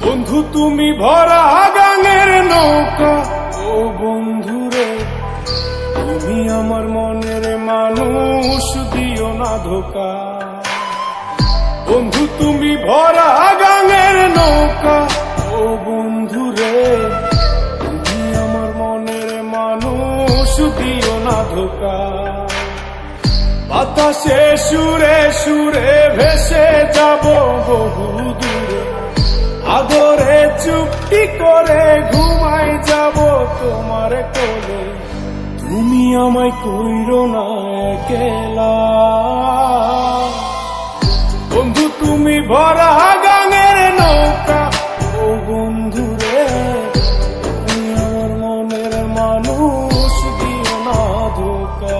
বন্ধু তুমি ভরা গাঙের নৌকা, ও বন্ধুরে তুমি আমার মনের মানুষ, দিও না ধোকা। বন্ধু তুমি ভরা গাঙের নৌকা, ও বন্ধুরে তুমি আমার মনের মানুষ, দিও না ধোকা। বাতাসে সুরে সুরে ভেসে যাব বহু দূরে, আদরে চুপটি করে ঘুমাই যাব তোমার কোলে। তুমি আমায় কইরো না একলা, বন্ধু তুমি ভরা গাঙের নৌকা, ও বন্ধুরে তুমি আমার মনের মানুষ, দিও না ধোকা।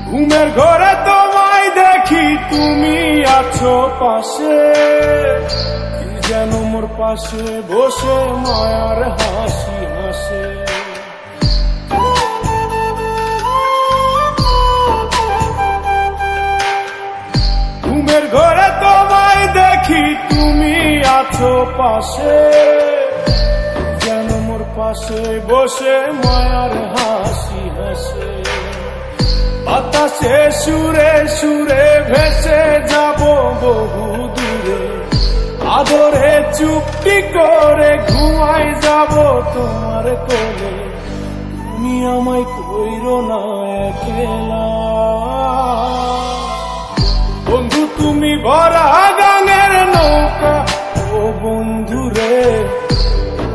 ঘুমের ঘরে তোমায় দেখি তুমি আছো পাশে, কি যেন মোর পাশে বসে মায়ার হাসি হাসে। ঘুমের ঘরে তোমায় দেখি তুমি আছো পাশে, যেন মোর পাশে বসে মায়ার হাসি হাসে। বাতাসে সুরে সুরে ভেসে যাব বহু দূরে, আদরে চুপটি করে ঘুমাই যাব তোমার কোলে। তুমি আমায় কইরো না একলা, বন্ধু তুমি ভরা গাঙের নৌকা, ও বন্ধুরে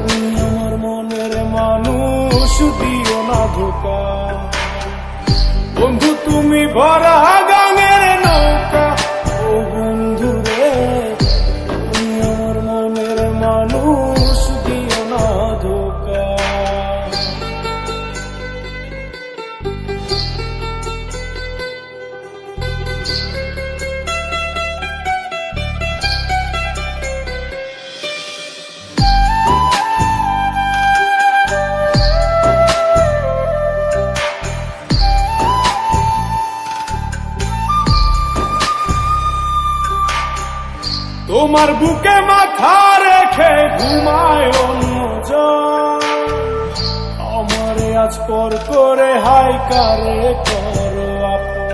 তুমি আমার মনের মানুষ, দিও না ধোকা। বন্ধু তুমি ভরা গাঙের নৌকা, ও বন্ধুরে তুমি আমার মনের মানুষ, দিও না ধোকা। তোমার বুকে মাথা রেখে ঘুমায় অন্যজন, আমারে আজ পর করে হাই কারে করো আপন।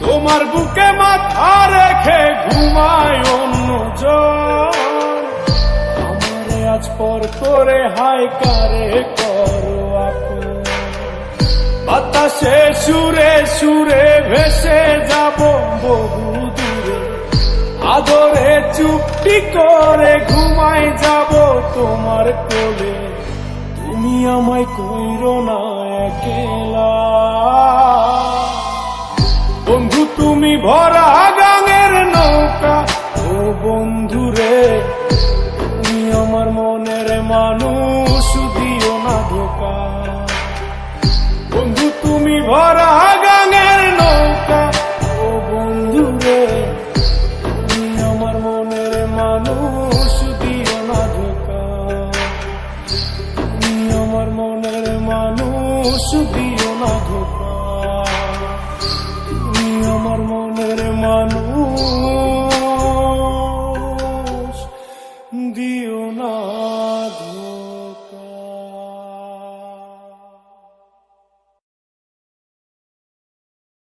তোমার বুকে মাথা রেখে ঘুমায় অন্যজন, আমারে আজ পর করে হাই কারে করো আপন। বাতাসে সুরে সুরে ভেসে যাব বহু দূরে, আদরে চুপটি করে ঘুমাই যাব তোমার কোলে। তুমি আমায় কইরো না একলা, বন্ধু তুমি ভরা গাঙের নৌকা, ও বন্ধুরে তুমি আমার মনের মানুষ, দিও না ধোকা। বন্ধু তুমি ভরা গাঙের নৌকা, ও বন্ধুরে তুমি আমার মনের মানুষ, দিও না ধোকা। তুমি আমার মনের মানুষ, দিও না ধোকা।